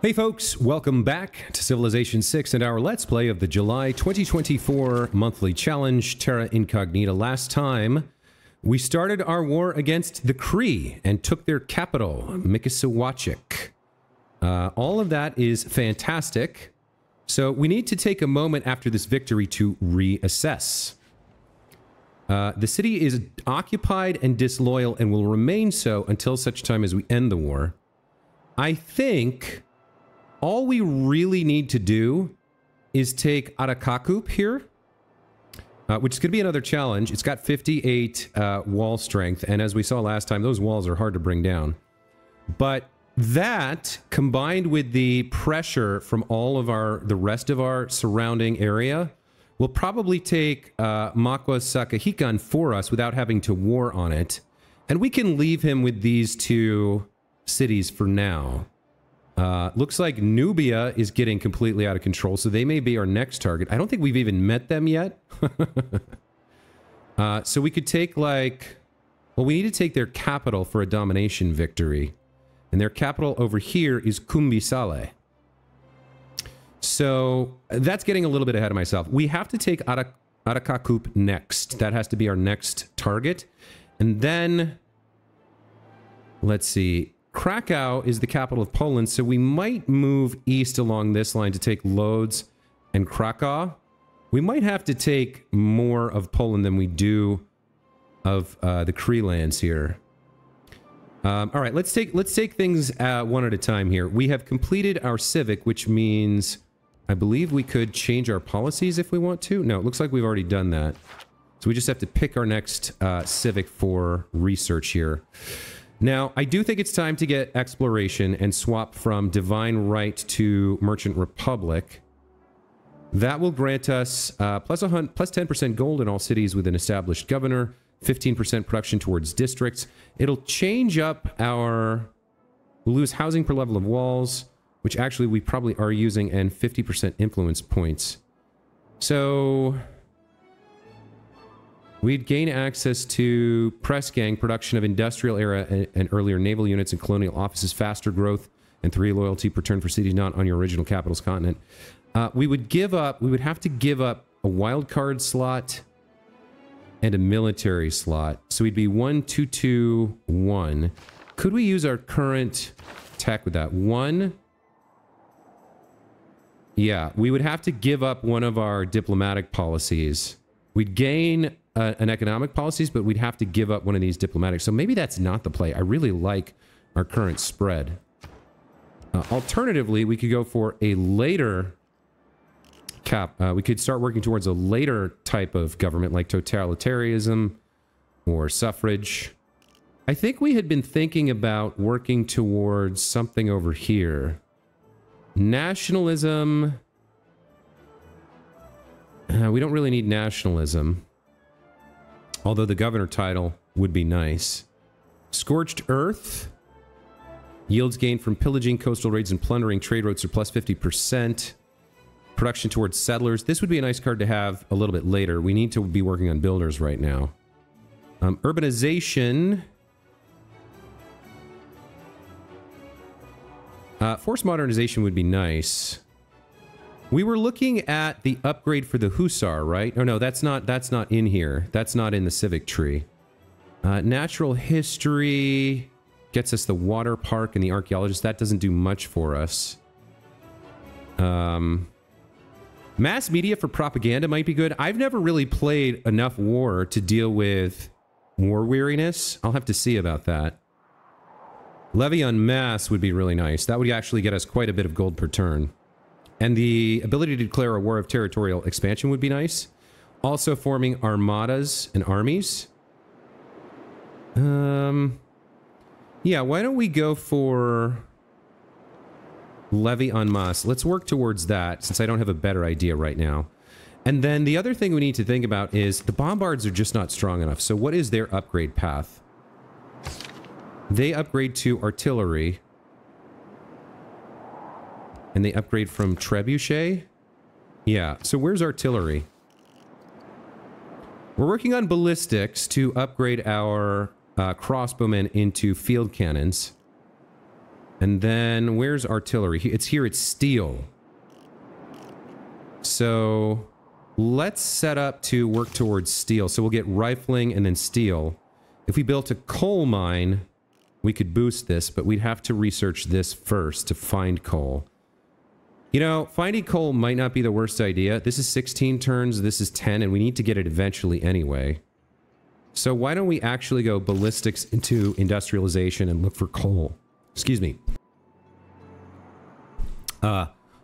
Hey folks, welcome back to Civilization 6 and our Let's Play of the July 2024 monthly challenge, Terra Incognita. Last time, we started our war against the Cree and took their capital, Mikisawachik. All of that is fantastic, so we need to take a moment after this victory to reassess. The city is occupied and disloyal and will remain so until such time as we end the war. I think all we really need to do is take Arakakup here, which is going to be another challenge. It's got 58 wall strength, and as we saw last time, those walls are hard to bring down. But that, combined with the pressure from all of the rest of our surrounding area, will probably take Makwa Sakahikan for us without having to war on it. And we can leave him with these two cities for now. Looks like Nubia is getting completely out of control, so they may be our next target. I don't think we've even met them yet. So we could take, like... Well, we need to take their capital for a domination victory. And their capital over here is Kumbisale. So that's getting a little bit ahead of myself. We have to take Arakakup next. That has to be our next target. And then... Let's see... Krakow is the capital of Poland, so we might move east along this line to take Lodz and Krakow. We might have to take more of Poland than we do of the Cree lands here. All right, let's take things one at a time here. We have completed our civic, which means I believe we could change our policies if we want to. No, it looks like we've already done that. So we just have to pick our next civic for research here. Now, I do think it's time to get exploration and swap from Divine Right to Merchant Republic. That will grant us plus 10% gold in all cities with an established governor, 15% production towards districts. It'll change up our... We'll lose housing per level of walls, which actually we probably are using, and 50% influence points. So... We'd gain access to press gang, production of industrial era and earlier naval units and colonial offices, faster growth, and 3 loyalty per turn for cities not on your original capital's continent. We would have to give up a wild card slot and a military slot. So we'd be 1, 2, 2, 1. Could we use our current tech with that? 1. Yeah, we would have to give up one of our diplomatic policies. We'd gain an economic policies, but we'd have to give up one of these diplomatic. So maybe that's not the play. I really like our current spread. Alternatively, we could go for a later cap. We could start working towards a later type of government, like totalitarianism or suffrage. I think we had been thinking about working towards something over here. Nationalism. We don't really need nationalism. Although the governor title would be nice. Scorched Earth. Yields gained from pillaging, coastal raids, and plundering. Trade routes are plus 50%. Production towards settlers. This would be a nice card to have a little bit later. We need to be working on builders right now. Urbanization. Forced modernization would be nice. We were looking at the upgrade for the Hussar, right? Oh no, that's not in here. That's not in the civic tree. Natural history gets us the water park and the archaeologist. That doesn't do much for us. Mass media for propaganda might be good. I've never really played enough war to deal with war weariness. I'll have to see about that. Levy on mass would be really nice. That would actually get us quite a bit of gold per turn. And the ability to declare a war of territorial expansion would be nice. Also forming armadas and armies. Yeah, why don't we go for levy en masse? Let's work towards that, since I don't have a better idea right now. And then the other thing we need to think about is the bombards are just not strong enough. So what is their upgrade path? They upgrade to artillery. And they upgrade from trebuchet? Yeah, so where's artillery? We're working on ballistics to upgrade our crossbowmen into field cannons. And then where's artillery? It's here, it's steel. So let's set up to work towards steel. So we'll get rifling and then steel. If we built a coal mine, we could boost this, but we'd have to research this first to find coal. You know, finding coal might not be the worst idea. This is 16 turns, this is 10, and we need to get it eventually anyway. So why don't we actually go ballistics into industrialization and look for coal? Excuse me.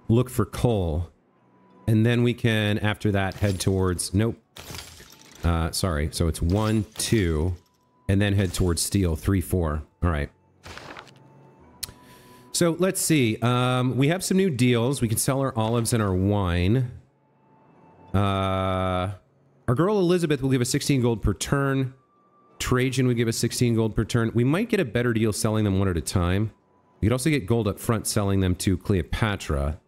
Look for coal. And then we can, after that, head towards... Nope. Sorry. So it's 1, 2, and then head towards steel. 3, 4. All right. So let's see. We have some new deals. We can sell our olives and our wine. Our girl Elizabeth will give us 16 gold per turn. Trajan would give us 16 gold per turn. We might get a better deal selling them one at a time. We could also get gold up front selling them to Cleopatra.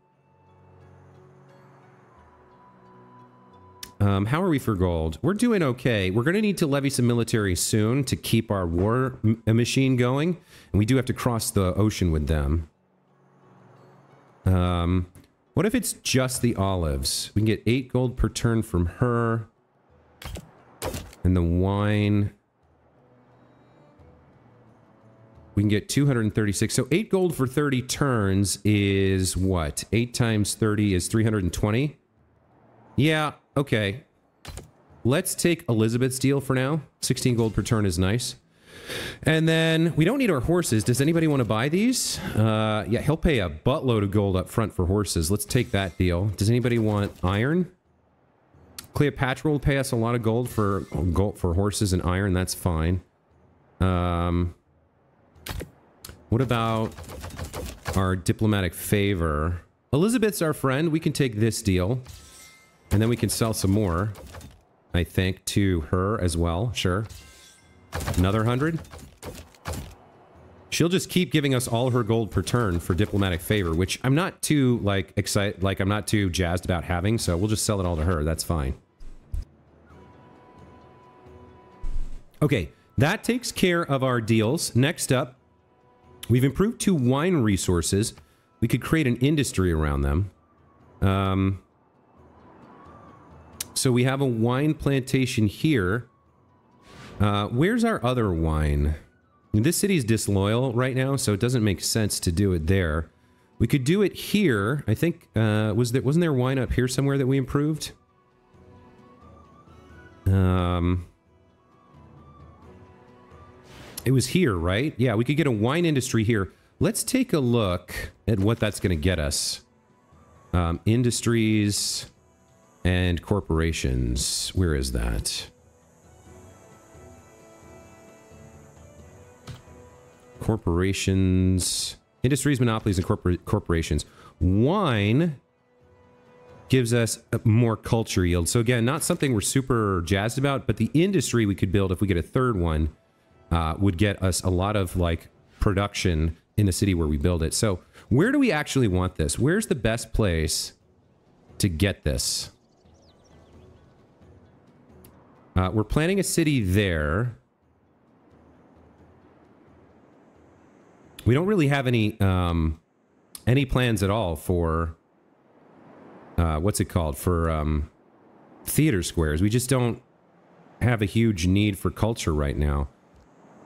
How are we for gold? We're doing okay. We're going to need to levy some military soon to keep our war machine going. And we do have to cross the ocean with them. What if it's just the olives? We can get 8 gold per turn from her. And the wine... we can get 236. So 8 gold for 30 turns is what? 8 times 30 is 320? Yeah, okay. Let's take Elizabeth's deal for now. 16 gold per turn is nice. And then we don't need our horses. Does anybody want to buy these? Yeah, he'll pay a buttload of gold up front for horses. Let's take that deal. Does anybody want iron? Cleopatra will pay us a lot of gold for horses and iron. That's fine. What about our diplomatic favor? Elizabeth's our friend. We can take this deal. And then we can sell some more, I think, to her as well. Sure. Another 100. She'll just keep giving us all her gold per turn for diplomatic favor, which I'm not too, like, excited, like, I'm not too jazzed about having, so we'll just sell it all to her. That's fine. Okay, that takes care of our deals. Next up, we've improved 2 wine resources. We could create an industry around them. So we have a wine plantation here. Where's our other wine? This city's disloyal right now, so it doesn't make sense to do it there. We could do it here. I think, wasn't there wine up here somewhere that we improved? It was here, right? Yeah, we could get a wine industry here. Let's take a look at what that's going to get us. Industries and corporations. Where is that? Corporations. Industries, monopolies, and corporations. Wine gives us a more culture yield. So again, not something we're super jazzed about, but the industry we could build if we get a third one would get us a lot of like production in the city where we build it. So where do we actually want this? Where's the best place to get this? We're planning a city there. We don't really have any plans at all for what's it called, for theater squares. We just don't have a huge need for culture right now.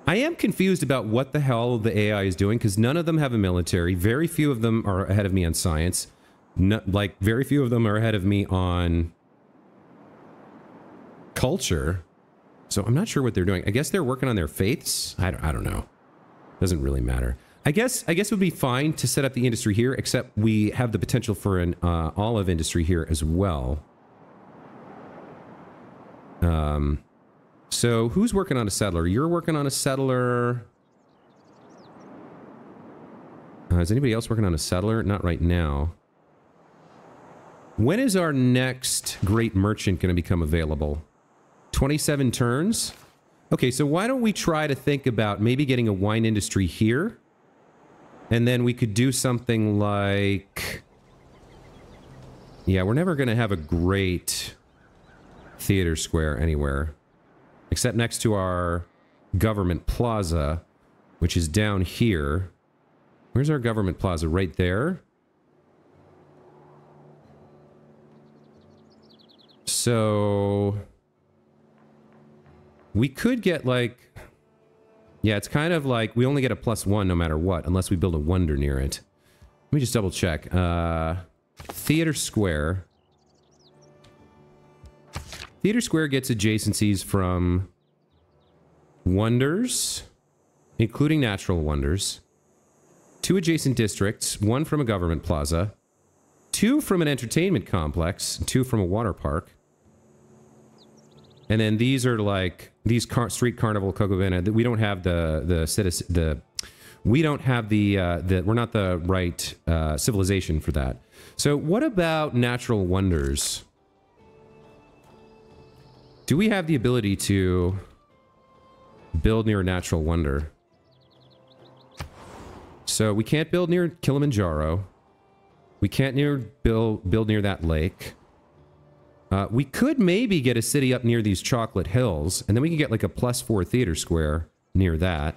I am confused about what the hell the AI is doing, because none of them have a military. Very few of them are ahead of me on science. Like, very few of them are ahead of me on culture. So I'm not sure what they're doing. I guess they're working on their faiths. I don't know. Doesn't really matter. I guess it would be fine to set up the industry here, except we have the potential for an olive industry here as well. So who's working on a settler? You're working on a settler. Is anybody else working on a settler? Not right now. When is our next great merchant going to become available? 27 turns? Okay, so why don't we try to think about maybe getting a wine industry here? And then we could do something like... Yeah, we're never going to have a great theater square anywhere. Except next to our Government Plaza, which is down here. Where's our Government Plaza? Right there. So we could get like, yeah, it's kind of like we only get a +1 no matter what, unless we build a wonder near it. Let me just double check. Theater Square. Theater Square gets adjacencies from wonders, including natural wonders, 2 adjacent districts, 1 from a Government Plaza, 2 from an entertainment complex, 2 from a water park. And then these are like these street carnival Cocovena. We don't have we don't have we're not the right civilization for that. So what about natural wonders? Do we have the ability to build near a natural wonder? So we can't build near Kilimanjaro. We can't build near that lake. We could maybe get a city up near these chocolate hills, and then we can get like a +4 theater square near that.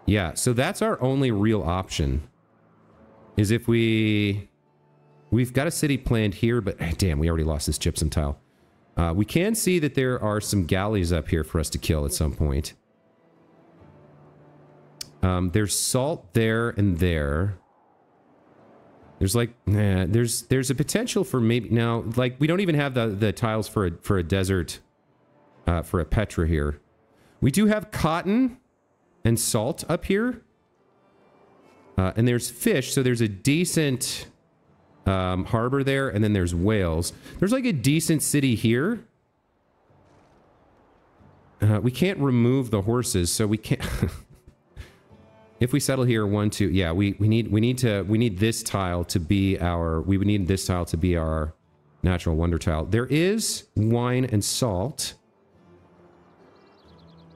Yeah, so that's our only real option. Is if we've got a city planned here, but damn, we already lost this gypsum tile. We can see that there are some galleys up here for us to kill at some point. There's salt there and there. There's like, there's a potential for maybe now, like we don't even have the tiles for a desert, for a Petra here. We do have cotton and salt up here, and there's fish, so there's a decent harbor there, and then there's whales. There's like a decent city here. We can't remove the horses, so we can't. If we settle here, 1, 2, yeah, we need this tile to be our, we would need this tile to be our natural wonder tile. There is wine and salt.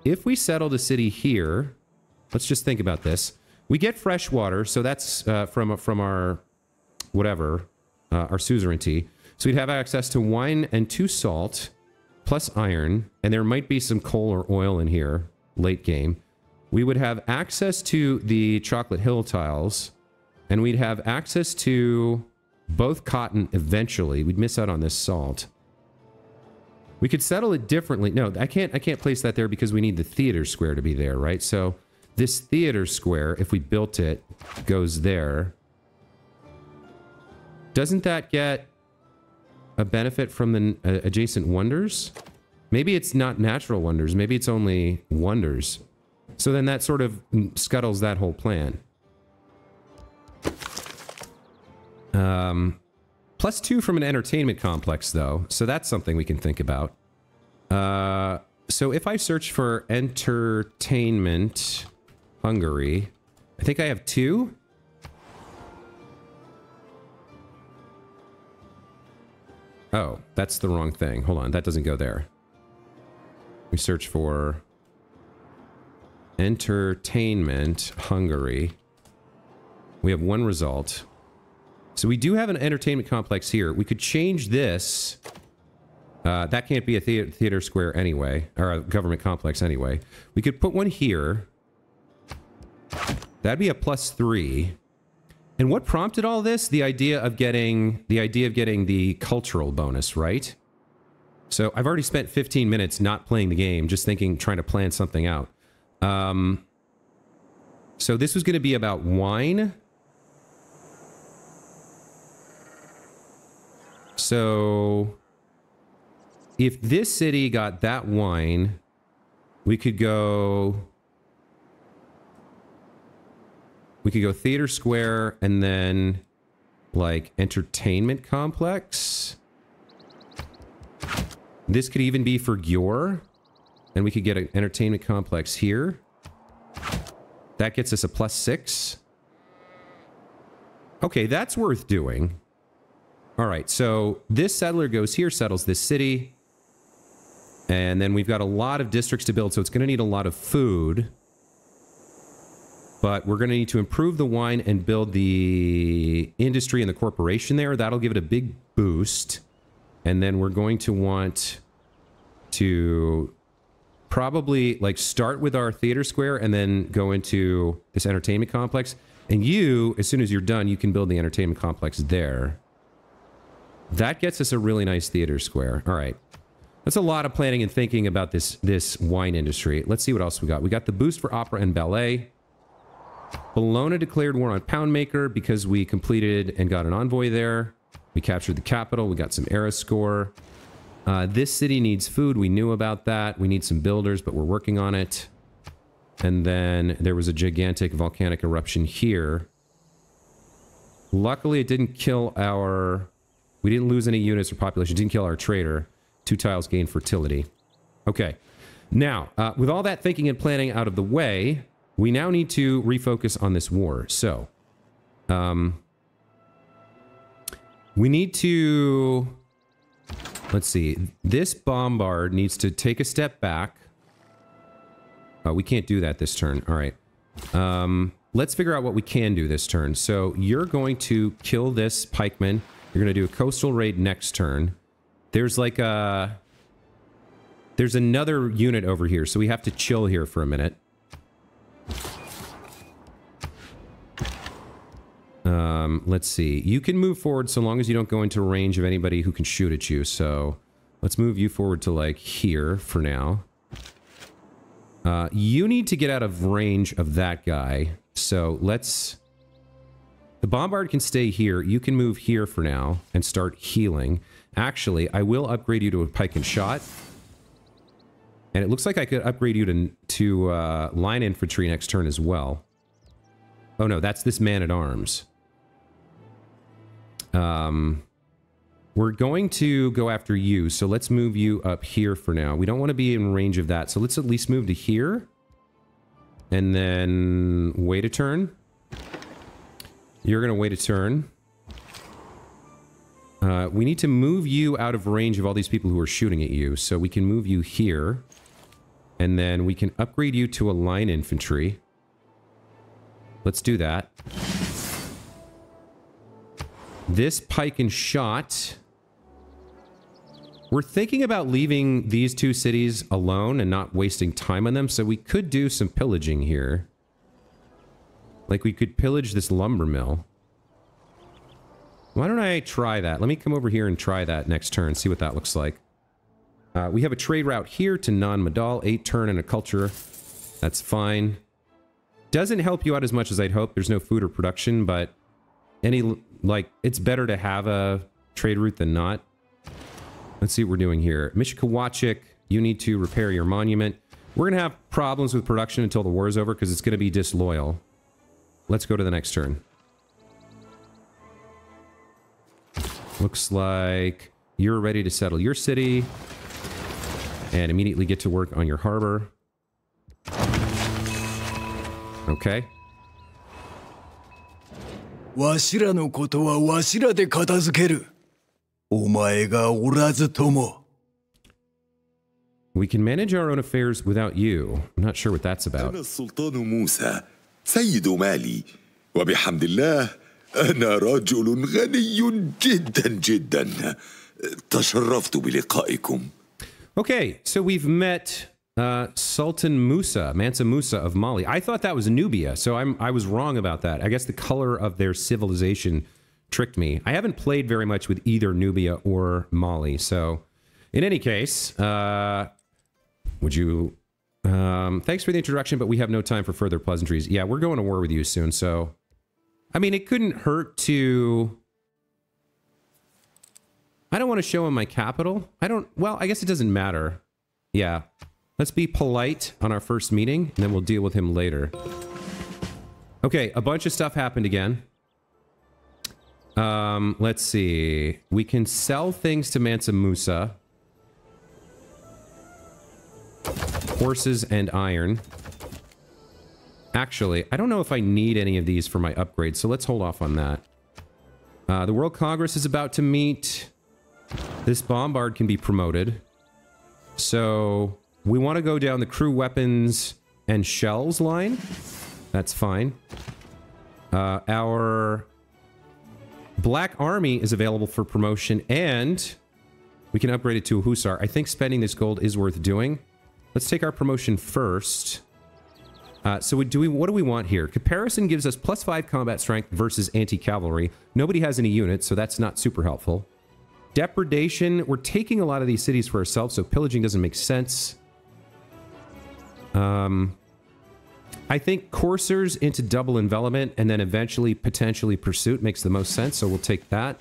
If we settled a city here, let's just think about this. We get fresh water, so that's from our, whatever, our suzerainty. So we'd have access to wine and 2 salt, plus iron, and there might be some coal or oil in here, late game. We would have access to the chocolate hill tiles, and we'd have access to both cotton eventually. We'd miss out on this salt. We could settle it differently. No, I can't place that there because we need the theater square to be there, right? So this theater square, if we built it, goes there. Doesn't that get a benefit from the adjacent wonders? Maybe it's not natural wonders. Maybe it's only wonders. So then that sort of scuttles that whole plan. +2 from an entertainment complex, though. So that's something we can think about. So if I search for entertainment Hungary, I think I have 2. Oh, that's the wrong thing. Hold on, that doesn't go there. We search for entertainment Hungary. We have 1 result. So we do have an entertainment complex here. We could change this. That can't be a theater square anyway, or a government complex anyway. We could put 1 here. That'd be a +3. And what prompted all this? The idea of getting the cultural bonus, right? So I've already spent 15 minutes not playing the game, just trying to plan something out. So this was going to be about wine. So if this city got that wine, we could go theater square and then like entertainment complex. This could even be for Gjor. And we could get an entertainment complex here. That gets us a +6. Okay, that's worth doing. All right, so this settler goes here, settles this city. And then we've got a lot of districts to build, so it's going to need a lot of food. But we're going to need to improve the wine and build the industry and the corporation there. That'll give it a big boost. And then we're going to want to probably like start with our theater square and then go into this entertainment complex. And you, as soon as you're done, you can build the entertainment complex there. That gets us a really nice theater square. All right. That's a lot of planning and thinking about this wine industry. Let's see what else we got. We got the boost for opera and ballet. Bologna declared war on Poundmaker because we completed and got an envoy there. We captured the capital. We got some era score. This city needs food. We knew about that. We need some builders, but we're working on it. And then there was a gigantic volcanic eruption here. Luckily, it didn't kill our... We didn't lose any units or population. It didn't kill our trader. 2 tiles gain fertility. Okay. Now, with all that thinking and planning out of the way, we now need to refocus on this war. So, we need to... Let's see. This bombard needs to take a step back. We can't do that this turn. All right. Let's figure out what we can do this turn. So you're going to kill this pikeman. You're going to do a coastal raid next turn. There's like a... There's another unit over here, so we have to chill here for a minute. Let's see. You can move forward so long as you don't go into range of anybody who can shoot at you. So let's move you forward to like here for now. You need to get out of range of that guy. So let's... The bombard can stay here. You can move here for now and start healing. Actually, I will upgrade you to a pike and shot. And it looks like I could upgrade you to line infantry next turn as well. Oh no, that's this man-at-arms. We're going to go after you, so let's move you up here for now. We don't want to be in range of that, so let's at least move to here. And then wait a turn. You're going to wait a turn. We need to move you out of range of all these people who are shooting at you, so we can move you here. And then we can upgrade you to a line infantry. Let's do that. This pike and shot. We're thinking about leaving these 2 cities alone and not wasting time on them, so we could do some pillaging here. Like we could pillage this lumber mill. Why don't I try that? Let me come over here and try that next turn, see what that looks like. We have a trade route here to non-Madal, 8 turn and a culture. That's fine. Doesn't help you out as much as I'd hope. There's no food or production, but it's better to have a trade route than not. Let's see what we're doing here. Mishkawachik, you need to repair your monument. We're going to have problems with production until the war is over because it's going to be disloyal. Let's go to the next turn. Looks like you're ready to settle your city and immediately get to work on your harbor. Okay. わしらのことはわしらで片付ける。お前がおらずとも。We can manage our own affairs without you. I'm not sure what that's about. أنا السلطان موسى سيد مالي وبحمد الله أنا رجل غني جدا جدا تشرفت بلقائكم. Okay, so we've met Sultan Musa, Mansa Musa of Mali. I thought that was Nubia, so I was wrong about that. I guess the color of their civilization tricked me. I haven't played very much with either Nubia or Mali, so in any case, would you... thanks for the introduction, but we have no time for further pleasantries. Yeah, we're going to war with you soon, so... I mean, it couldn't hurt to... I don't want to show him my capital. Well, I guess it doesn't matter. Yeah. Let's be polite on our first meeting, and then we'll deal with him later. Okay, a bunch of stuff happened again. Let's see. We can sell things to Mansa Musa. Horses and iron. Actually, I don't know if I need any of these for my upgrade, so let's hold off on that. The World Congress is about to meet. This bombard can be promoted. So, we want to go down the crew weapons and shells line. That's fine. Our Black Army is available for promotion, and we can upgrade it to a Hussar. I think spending this gold is worth doing. Let's take our promotion first. So what do we want here? Comparison gives us +5 combat strength versus anti-cavalry. Nobody has any units, so that's not super helpful. Depredation, we're taking a lot of these cities for ourselves, so pillaging doesn't make sense. I think coursers into double envelopment and then eventually potentially pursuit makes the most sense, so we'll take that.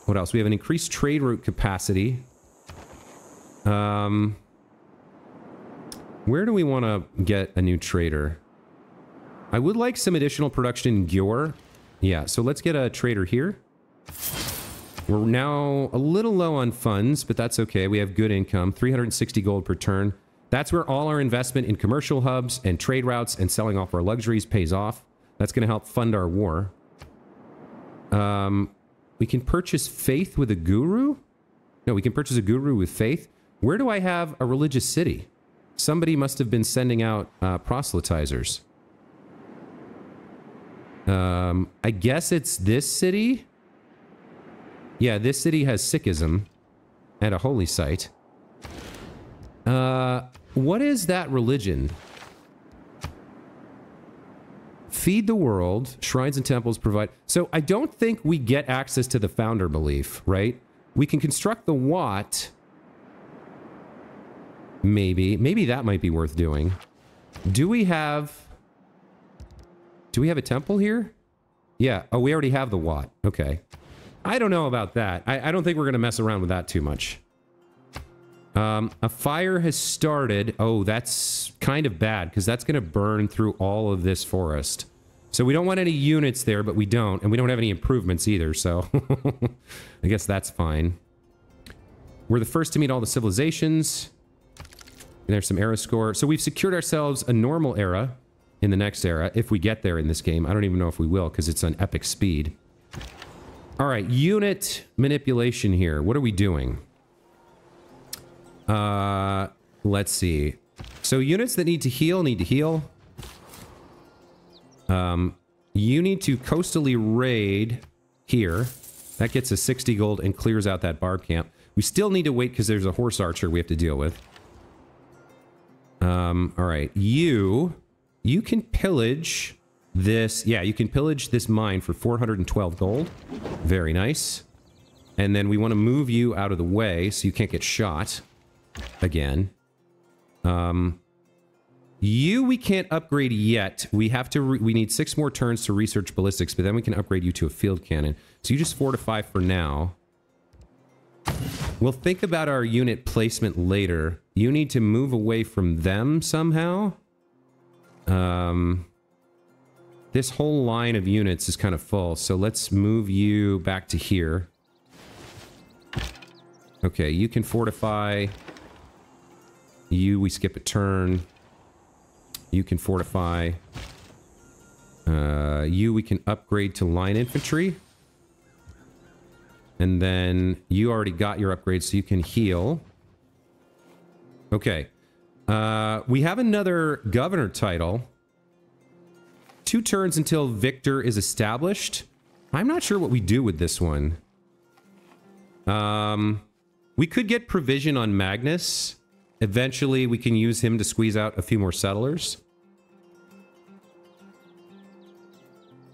What else? We have an increased trade route capacity. Where do we want to get a new trader? I would like some additional production in Gyur. Yeah, so let's get a trader here. We're now a little low on funds, but that's okay. We have good income, 360 gold per turn. That's where all our investment in commercial hubs and trade routes and selling off our luxuries pays off. That's going to help fund our war. We can purchase faith with a guru? No, we can purchase a guru with faith. Where do I have a religious city? Somebody must have been sending out proselytizers. I guess it's this city? Yeah, this city has Sikhism and a holy site. What is that religion? Feed the world, shrines and temples provide... So I don't think we get access to the founder belief, right? We can construct the Wat. Maybe that might be worth doing. Do we have a temple here? Yeah. Oh, we already have the Wat. Okay. I don't know about that. I don't think we're going to mess around with that too much. A fire has started. Oh, that's kind of bad because that's going to burn through all of this forest. So we don't want any units there, but we don't. And we don't have any improvements either, so I guess that's fine. We're the first to meet all the civilizations. And there's some era score. So we've secured ourselves a normal era in the next era, if we get there in this game. I don't even know if we will, because it's on epic speed. All right, unit manipulation here. What are we doing? Let's see. So units that need to heal need to heal. You need to coastally raid here. That gets us 60 gold and clears out that barb camp. We still need to wait because there's a horse archer we have to deal with. All right. You can pillage this. Yeah, you can pillage this mine for 412 gold. Very nice. And then we want to move you out of the way so you can't get shot again. We can't upgrade yet. We have to. We need 6 more turns to research ballistics, but then we can upgrade you to a field cannon. So you just fortify for now. We'll think about our unit placement later. You need to move away from them somehow. This whole line of units is kind of full, so let's move you back to here. Okay, you can fortify. We skip a turn. You can fortify. We can upgrade to line infantry. And then you already got your upgrade, so you can heal. Okay. We have another governor title. 2 turns until victor is established. I'm not sure what we do with this one. We could get provision on Magnus. Eventually, we can use him to squeeze out a few more settlers.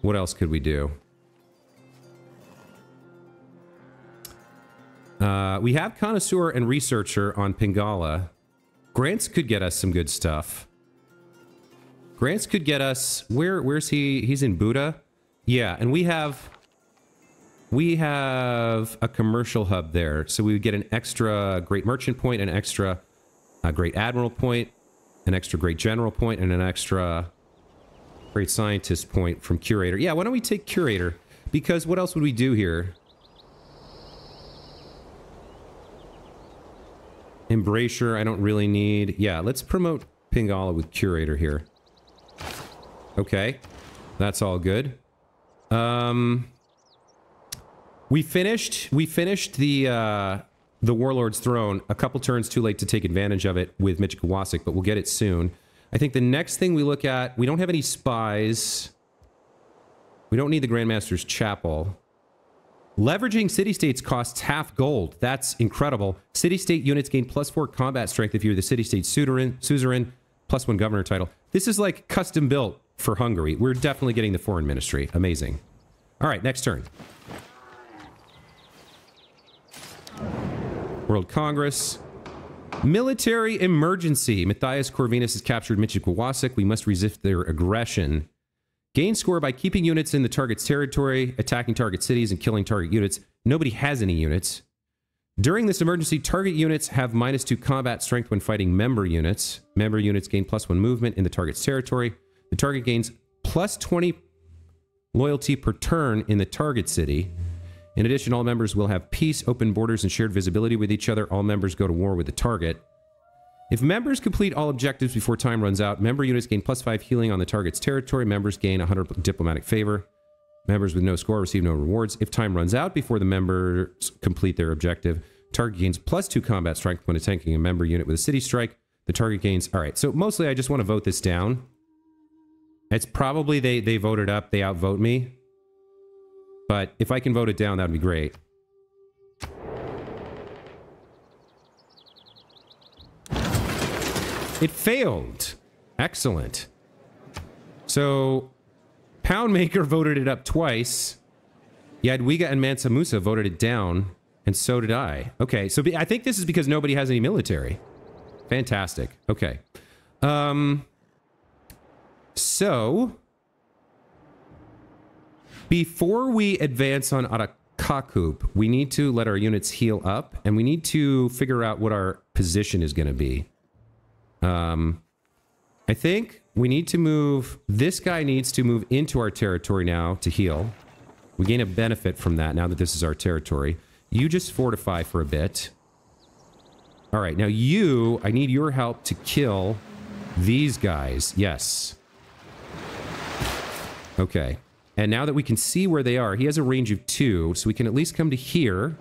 What else could we do? We have Connoisseur and Researcher on Pingala. Grants could get us some good stuff. Grants could get us... Where's he? He's in Buddha? Yeah, and we have a commercial hub there. So we would get an extra Great Merchant point, an extra Great Admiral point, an extra Great General point, and an extra Great Scientist point from Curator. Yeah, why don't we take Curator? Because what else would we do here? Embrasure, I don't really need. Yeah, let's promote Pingala with Curator here. Okay, that's all good. We finished the Warlord's Throne a couple turns too late to take advantage of it with Michikawasik, but we'll get it soon. I think the next thing we look at, we don't have any spies. We don't need the Grandmaster's Chapel. Leveraging city-states costs half gold. That's incredible. City-state units gain +4 combat strength if you're the city-state suzerain, +1 governor title. This is like custom built for Hungary. We're definitely getting the foreign ministry. Amazing. All right, next turn. World Congress. Military emergency. Matthias Corvinus has captured Michikwawasek. We must resist their aggression. Gain score by keeping units in the target's territory, attacking target cities, and killing target units. Nobody has any units. During this emergency, target units have -2 combat strength when fighting member units. Member units gain +1 movement in the target's territory. The target gains +20 loyalty per turn in the target city. In addition, all members will have peace, open borders, and shared visibility with each other. All members go to war with the target. If members complete all objectives before time runs out, member units gain +5 healing on the target's territory. Members gain 100 diplomatic favor. Members with no score receive no rewards. If time runs out before the members complete their objective, target gains +2 combat strength when attacking a member unit with a city strike. The target gains... All right, so mostly I just want to vote this down. It's probably they voted up, they outvote me. But if I can vote it down, that would be great. It failed. Excellent. So, Poundmaker voted it up twice. Jadwiga and Mansa Musa voted it down, and so did I. Okay, so I think this is because nobody has any military. Fantastic. Okay. So, before we advance on Arakakub, we need to let our units heal up, and we need to figure out what our position is going to be. I think we need to move... This guy needs to move into our territory now to heal. We gain a benefit from that now that this is our territory. You just fortify for a bit. All right, now you... I need your help to kill these guys. Yes. Okay. And now that we can see where they are, he has a range of 2, so we can at least come to here.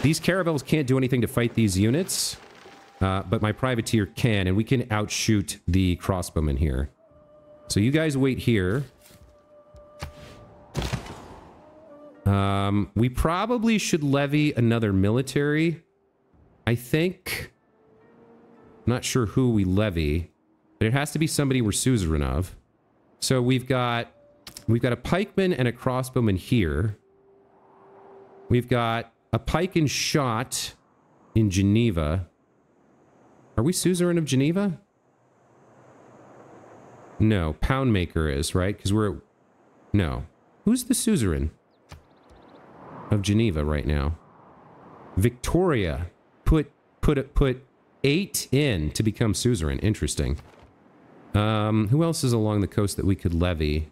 These caravels can't do anything to fight these units. But my privateer can, and we can outshoot the crossbowmen here. So you guys wait here. We probably should levy another military. I think. I'm not sure who we levy, but it has to be somebody we're suzerain of. So we've got a pikeman and a crossbowman here. We've got a pike and shot in Geneva. Are we suzerain of Geneva? No, Poundmaker is, right? Because we're... No. Who's the suzerain of Geneva right now? Victoria put 8 in to become suzerain. Interesting. Who else is along the coast that we could levy?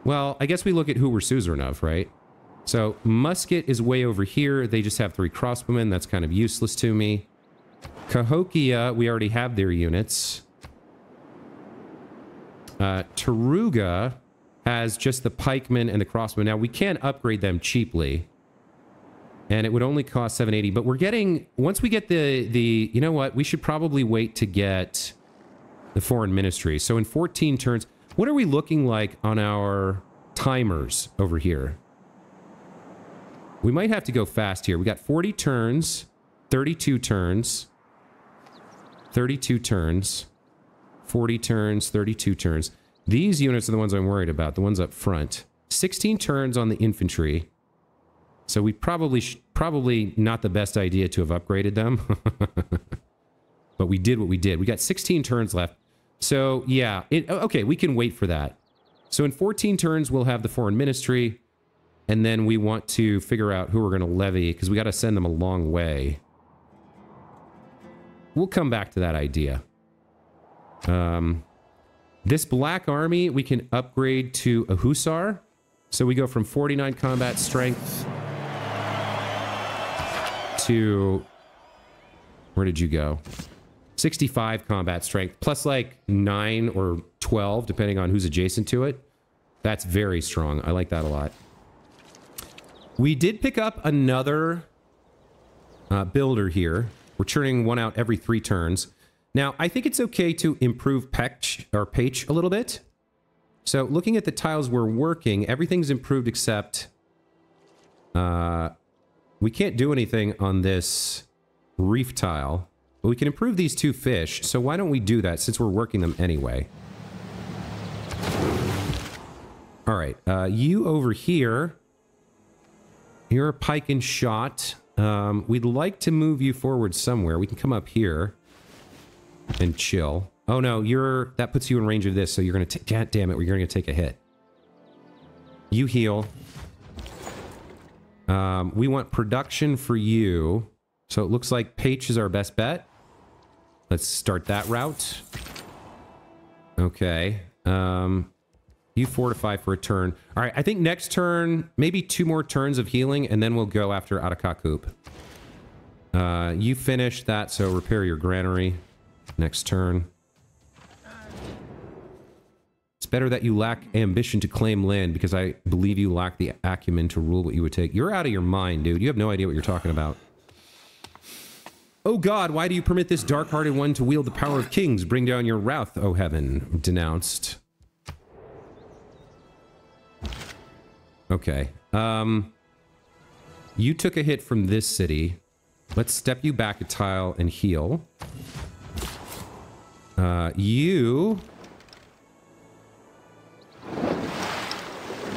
Well, I guess we look at who we're suzerain of, right? So, Musket is way over here. They just have 3 crossbowmen. That's kind of useless to me. Cahokia, we already have their units. Taruga has just the pikemen and the crossbowmen. Now, we can upgrade them cheaply. And it would only cost 780. But we're getting... Once we get the... You know what? We should probably wait to get the foreign ministry. So in 14 turns... What are we looking like on our timers over here? We might have to go fast here. We got 40 turns, 32 turns... 32 turns, 40 turns, 32 turns. These units are the ones I'm worried about, the ones up front. 16 turns on the infantry. So we probably not the best idea to have upgraded them. But we did what we did. We got 16 turns left. So yeah, okay, we can wait for that. So in 14 turns, we'll have the foreign ministry. And then we want to figure out who we're going to levy, because we got to send them a long way. We'll come back to that idea. This Black Army, we can upgrade to a Hussar. So we go from 49 combat strength to... Where did you go? 65 combat strength, plus like 9 or 12, depending on who's adjacent to it. That's very strong. I like that a lot. We did pick up another builder here. We're churning one out every 3 turns. Now, I think it's okay to improve Pech a little bit. So looking at the tiles we're working, everything's improved except We can't do anything on this reef tile, but we can improve these two fish. So why don't we do that since we're working them anyway? All right, you over here. You're a pike and shot. We'd like to move you forward somewhere. We can come up here and chill. Oh no, that puts you in range of this, so you're gonna take, god damn it, you're gonna take a hit. You heal. We want production for you. So it looks like Paich is our best bet. Let's start that route. Okay. You fortify for a turn. All right, I think next turn, maybe 2 more turns of healing, and then we'll go after Atakakup. You finish that, so repair your granary next turn. It's better that you lack ambition to claim land, because I believe you lack the acumen to rule what you would take. You're out of your mind, dude. You have no idea what you're talking about. Oh god, why do you permit this dark-hearted one to wield the power of kings? Bring down your wrath, O heaven. Denounced. Okay. You took a hit from this city. Let's step you back a tile and heal. You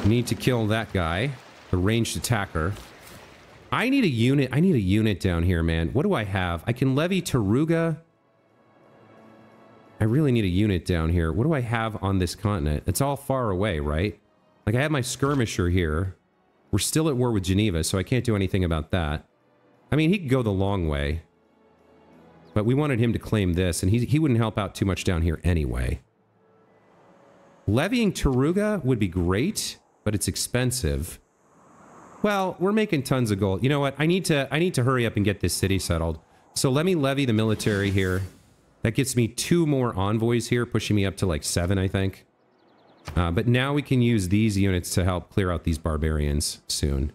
need to kill that guy, the ranged attacker. I need a unit down here, man. What do I have? I can levy Taruga. I really need a unit down here. What do I have on this continent? It's all far away, right? Like, I have my skirmisher here. We're still at war with Geneva, so I can't do anything about that. I mean, he could go the long way. But we wanted him to claim this, and he wouldn't help out too much down here anyway. Levying Taruga would be great, but it's expensive. Well, we're making tons of gold. You know what? I need to hurry up and get this city settled. So let me levy the military here. That gets me 2 more envoys here, pushing me up to like 7, I think. But now we can use these units to help clear out these barbarians soon.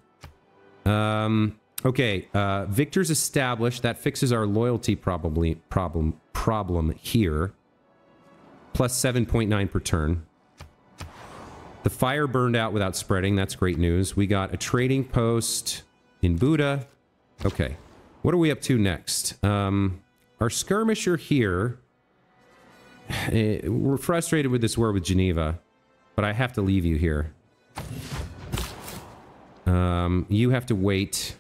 Okay, victors established. That fixes our loyalty problem here. Plus 7.9 per turn. The fire burned out without spreading. That's great news. We got a trading post in Buda. Okay, what are we up to next? Our skirmisher here. We're frustrated with this war with Geneva, but I have to leave you here. You have to wait.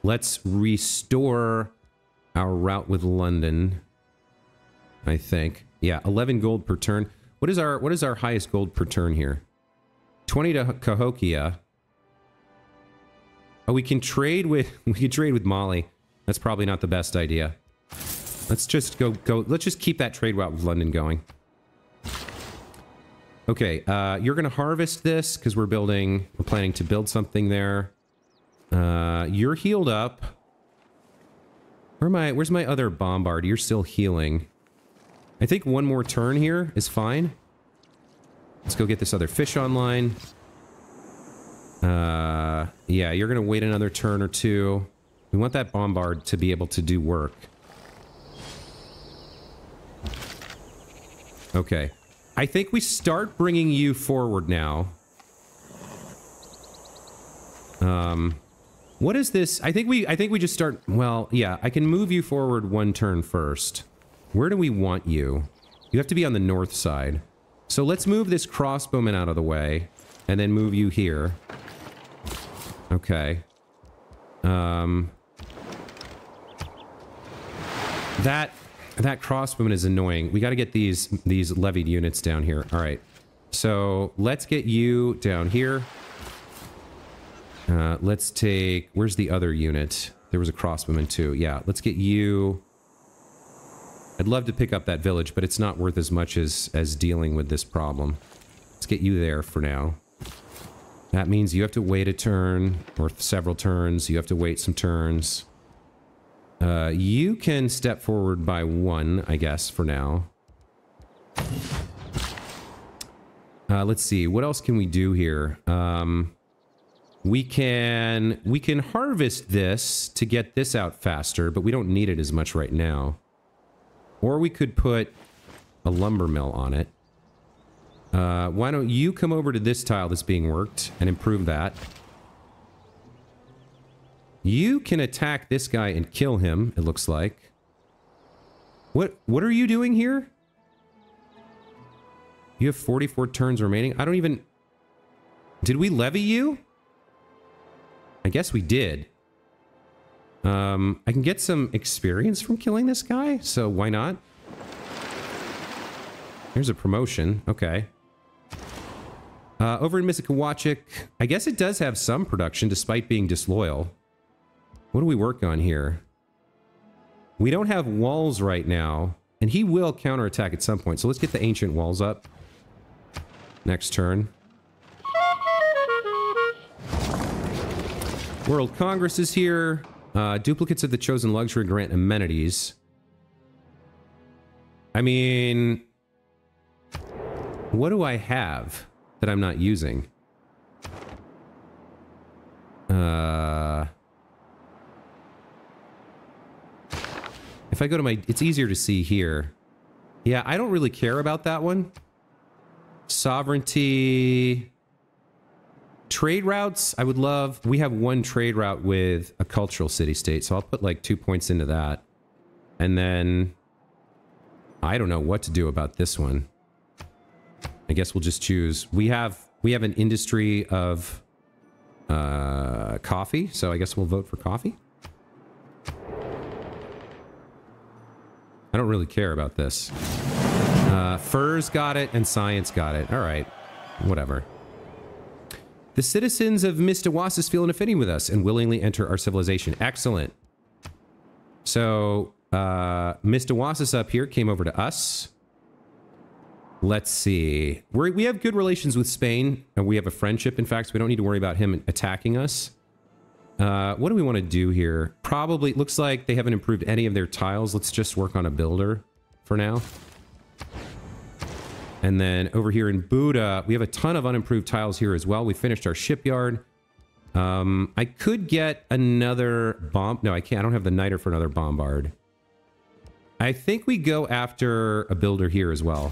Let's restore our route with London, I think. Yeah, 11 gold per turn. What is our highest gold per turn here? 20 to Cahokia. Oh, we can trade with Mali. That's probably not the best idea. Let's just let's just keep that trade route with London going. Okay, you're gonna harvest this because we're planning to build something there. You're healed up. Where's my other bombard? You're still healing. I think 1 more turn here is fine. Let's go get this other fish online. Yeah, you're gonna wait another turn or 2. We want that bombard to be able to do work. Okay. I think we start bringing you forward now. What is this? I think we just start... Well, yeah, I can move you forward 1 turn first. Where do we want you? You have to be on the north side. So let's move this crossbowman out of the way, and then move you here. Okay. That crossbowman is annoying. We got to get these levied units down here. All right. So let's get you down here. Let's take... Where's the other unit? There was a crossbowman too. Yeah, let's get you... I'd love to pick up that village, but it's not worth as much as dealing with this problem. Let's get you there for now. That means you have to wait a turn, or several turns. You have to wait some turns. You can step forward by 1, I guess, for now. Let's see, what else can we do here? We can harvest this to get this out faster, but we don't need it as much right now. Or we could put a lumber mill on it. Why don't you come over to this tile that's being worked and improve that? You can attack this guy and kill him, it looks like. What are you doing here? You have 44 turns remaining. I don't even... Did we levy you? I guess we did. I can get some experience from killing this guy, so why not? Here's a promotion. Okay. Over in Misikawachik, I guess it does have some production despite being disloyal. What do we work on here? We don't have walls right now, and he will counterattack at some point, so let's get the ancient walls up. Next turn. World Congress is here. Duplicates of the chosen luxury grant amenities. I mean, what do I have that I'm not using? If I go to my... It's easier to see here. Yeah, I don't really care about that one. Sovereignty... Trade routes, I would love... We have one trade route with a cultural city-state, so I'll put like 2 points into that. And then... I don't know what to do about this one. I guess we'll just choose... We have an industry of... coffee, so I guess we'll vote for coffee. I don't really care about this. Furs got it, and science got it. Alright. Whatever. The citizens of Mistawasis feel an affinity with us and willingly enter our civilization. Excellent. So, Mistawasis up here came over to us. Let's see. We have good relations with Spain, and we have a friendship, in fact, so we don't need to worry about him attacking us. What do we want to do here? Probably, looks like they haven't improved any of their tiles. Let's just work on a builder for now. And then over here in Buda, we have a ton of unimproved tiles here as well. We finished our shipyard. I could get another bomb. No, I can't. I don't have the niter for another bombard. I think we go after a builder here as well.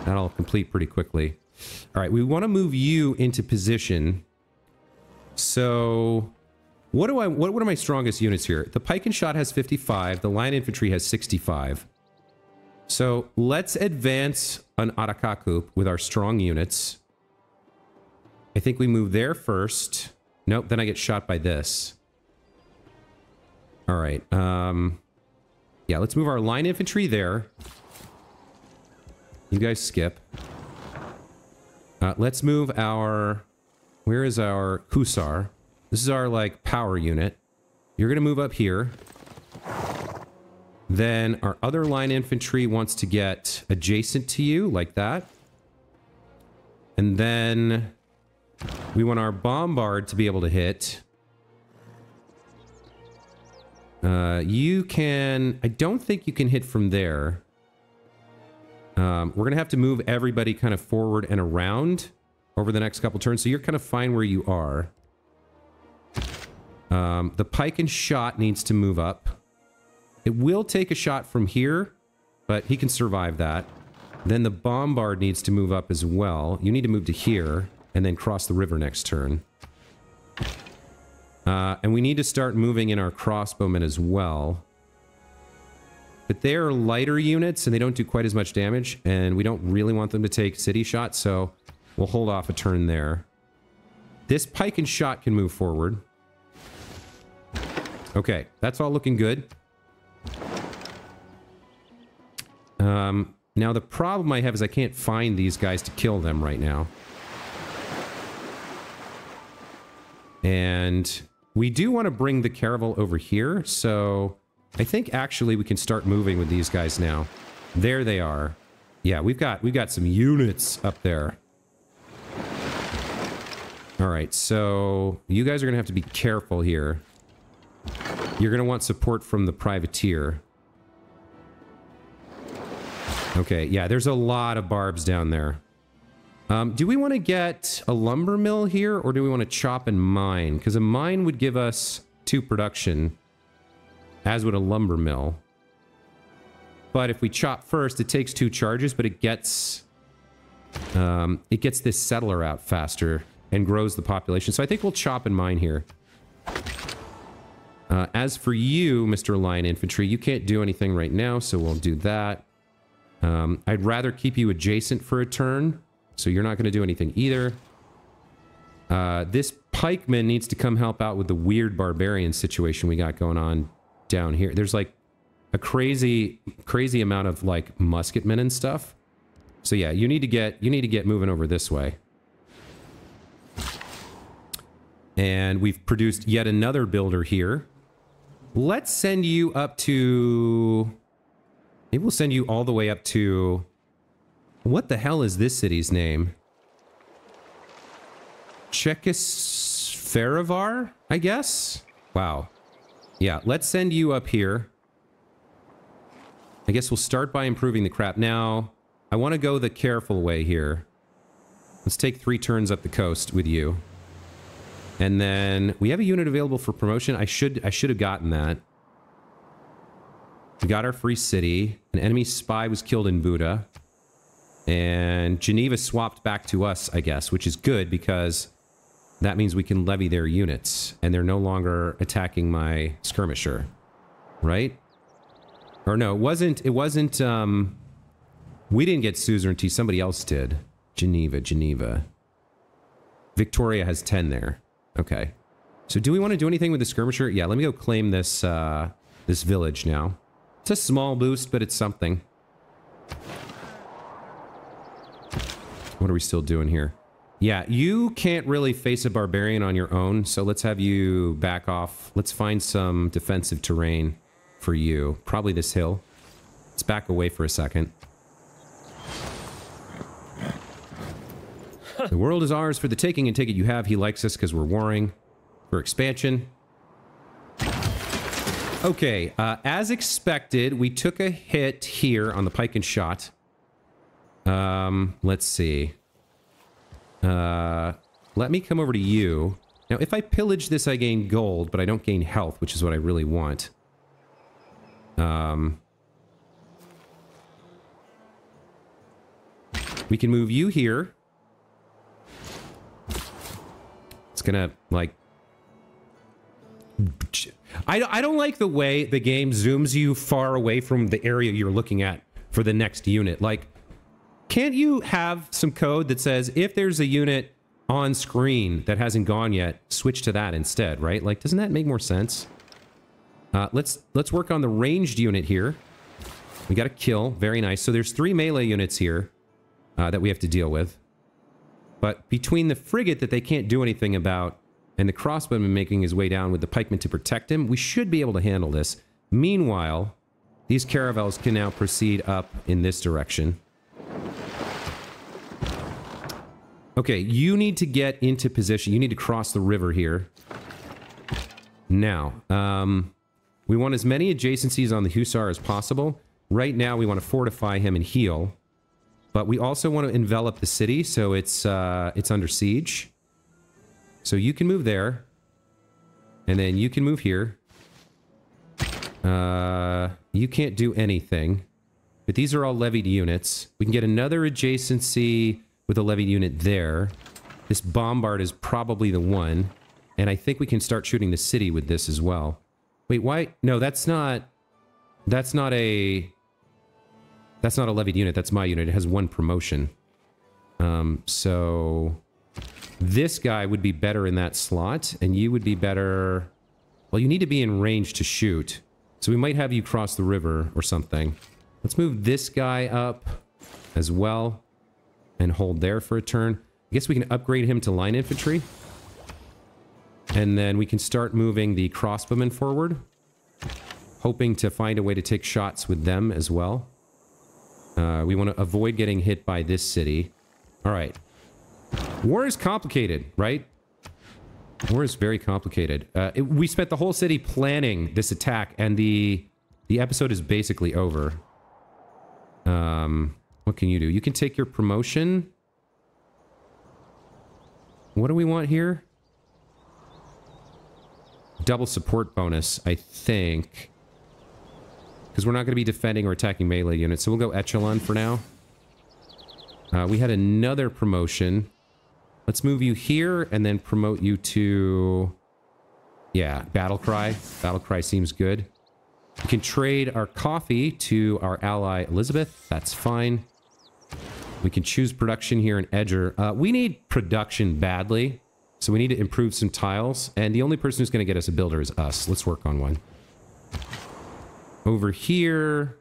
That'll complete pretty quickly. All right, we want to move you into position. So, what are my strongest units here? The pike and shot has 55. The line infantry has 65. So, let's advance on Arakaku with our strong units. I think we move there first. Nope, then I get shot by this. All right. Yeah, let's move our line infantry there. You guys skip. Let's move our... Where is our Hussar? This is our, like, power unit. You're going to move up here. Then our other line infantry wants to get adjacent to you, like that. And then we want our bombard to be able to hit. You can... I don't think you can hit from there. We're going to have to move everybody kind of forward and around over the next couple turns, so you're kind of fine where you are. The pike and shot needs to move up. It will take a shot from here, but he can survive that. Then the bombard needs to move up as well. You need to move to here, and then cross the river next turn. And we need to start moving in our crossbowmen as well. But they're lighter units, and they don't do quite as much damage, and we don't really want them to take city shots, so we'll hold off a turn there. This pike and shot can move forward. Okay, that's all looking good. Now the problem I have is I can't find these guys to kill them right now. And we do want to bring the caravel over here, so I think actually we can start moving with these guys now. There they are. Yeah, we've got some units up there. All right, so you guys are going to have to be careful here. You're going to want support from the privateer. Okay, yeah, there's a lot of barbs down there. Do we want to get a lumber mill here, or do we want to chop and mine? Because a mine would give us 2 production, as would a lumber mill. But if we chop first, it takes 2 charges, but it gets this settler out faster and grows the population. So I think we'll chop and mine here. As for you, Mr. Line Infantry, you can't do anything right now, so we'll do that. I'd rather keep you adjacent for a turn, so you're not going to do anything either. This pikeman needs to come help out with the weird barbarian situation we got going on down here. There's like a crazy amount of like musketmen and stuff. So yeah, you need to get moving over this way. And we've produced yet another builder here. Let's send you up to... Maybe we'll send you all the way up to... What the hell is this city's name? Czechoslovakia, I guess? Wow. Yeah, let's send you up here. I guess we'll start by improving the crap. Now, I want to go the careful way here. Let's take 3 turns up the coast with you. And then we have a unit available for promotion. I should have gotten that. We got our free city. An enemy spy was killed in Buda. And Geneva swapped back to us, I guess, which is good because that means we can levy their units. And they're no longer attacking my skirmisher. Right? Or no, it wasn't, we didn't get suzerainty, somebody else did. Geneva. Victoria has 10 there. Okay. So do we want to do anything with the skirmisher? Yeah, let me go claim this, this village now. It's a small boost, but it's something. What are we still doing here? Yeah, you can't really face a barbarian on your own, so let's have you back off. Let's find some defensive terrain for you. Probably this hill. Let's back away for a second. The world is ours for the taking, and take it you have. He likes us because we're warring for expansion. Okay, as expected, we took a hit here on the pike and shot. Let's see. Let me come over to you. Now, if I pillage this, I gain gold, but I don't gain health, which is what I really want. We can move you here. It's gonna, like... I don't like the way the game zooms you far away from the area you're looking at for the next unit. Like, can't you have some code that says if there's a unit on screen that hasn't gone yet, switch to that instead, right? Like, doesn't that make more sense? Let's work on the ranged unit here. We got a kill. Very nice. So there's 3 melee units here that we have to deal with. But between the frigate that they can't do anything about and the crossbowman making his way down with the pikemen to protect him, we should be able to handle this. Meanwhile, these caravels can now proceed up in this direction. Okay, you need to get into position. You need to cross the river here. Now, we want as many adjacencies on the Hussar as possible. Right now, we want to fortify him and heal. But we also want to envelop the city, so it's under siege. So you can move there. And then you can move here. You can't do anything. But these are all levied units. We can get another adjacency with a levied unit there. This bombard is probably the one. And I think we can start shooting the city with this as well. Wait, why? No, that's not a levied unit. That's my unit. It has 1 promotion. So this guy would be better in that slot, and you would be better... Well, you need to be in range to shoot. So we might have you cross the river or something. Let's move this guy up as well and hold there for a turn. I guess we can upgrade him to line infantry. And then we can start moving the crossbowmen forward, hoping to find a way to take shots with them as well. We want to avoid getting hit by this city. All right. War is complicated, right? War is very complicated. We spent the whole city planning this attack, and the episode is basically over. What can you do? You can take your promotion. What do we want here? Double support bonus, I think. Because we're not going to be defending or attacking melee units, so we'll go Echelon for now. We had another promotion. Let's move you here and then promote you to Yeah, battle cry. Battle cry seems good. We can trade our coffee to our ally Elizabeth. That's fine. We can choose production here in Edger. We need production badly, so we need to improve some tiles. And the only person who's going to get us a builder is us. Let's work on one. Over here,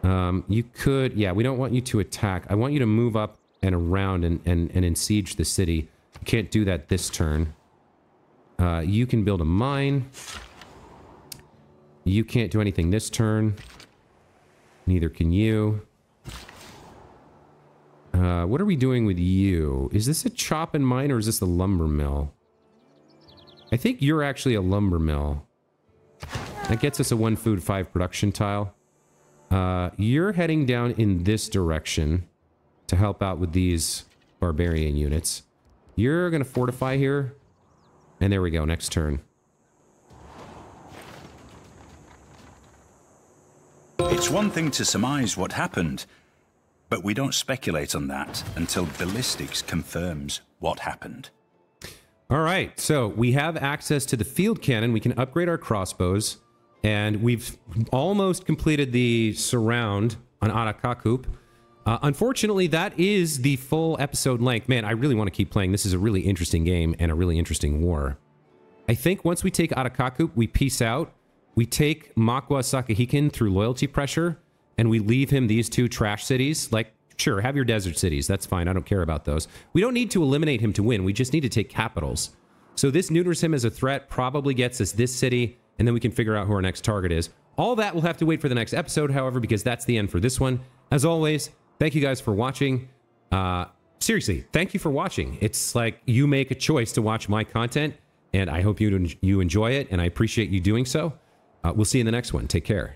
you could... Yeah, we don't want you to attack. I want you to move up and around and ensiege the city. You can't do that this turn. You can build a mine. You can't do anything this turn. Neither can you. What are we doing with you? Is this a chop and mine or is this a lumber mill? I think you're actually a lumber mill. That gets us a 1 food 5 production tile. You're heading down in this direction to help out with these barbarian units. You're going to fortify here. And there we go, next turn. It's one thing to surmise what happened, but we don't speculate on that until ballistics confirms what happened. All right, so we have access to the field cannon. We can upgrade our crossbows, and we've almost completed the surround on Arakakup. Unfortunately, that is the full episode length. Man, I really want to keep playing. This is a really interesting game and a really interesting war. I think once we take Arakakup, we peace out. We take Makwa Sakahiken through loyalty pressure, and we leave him these 2 trash cities. Like, sure, have your desert cities. That's fine. I don't care about those. We don't need to eliminate him to win. We just need to take capitals. So this neuters him as a threat, probably gets us this city, and then we can figure out who our next target is. All that will have to wait for the next episode, however, because that's the end for this one. As always, thank you guys for watching. Seriously, thank you for watching. It's like you make a choice to watch my content, and I hope you enjoy it, and I appreciate you doing so. We'll see you in the next one. Take care.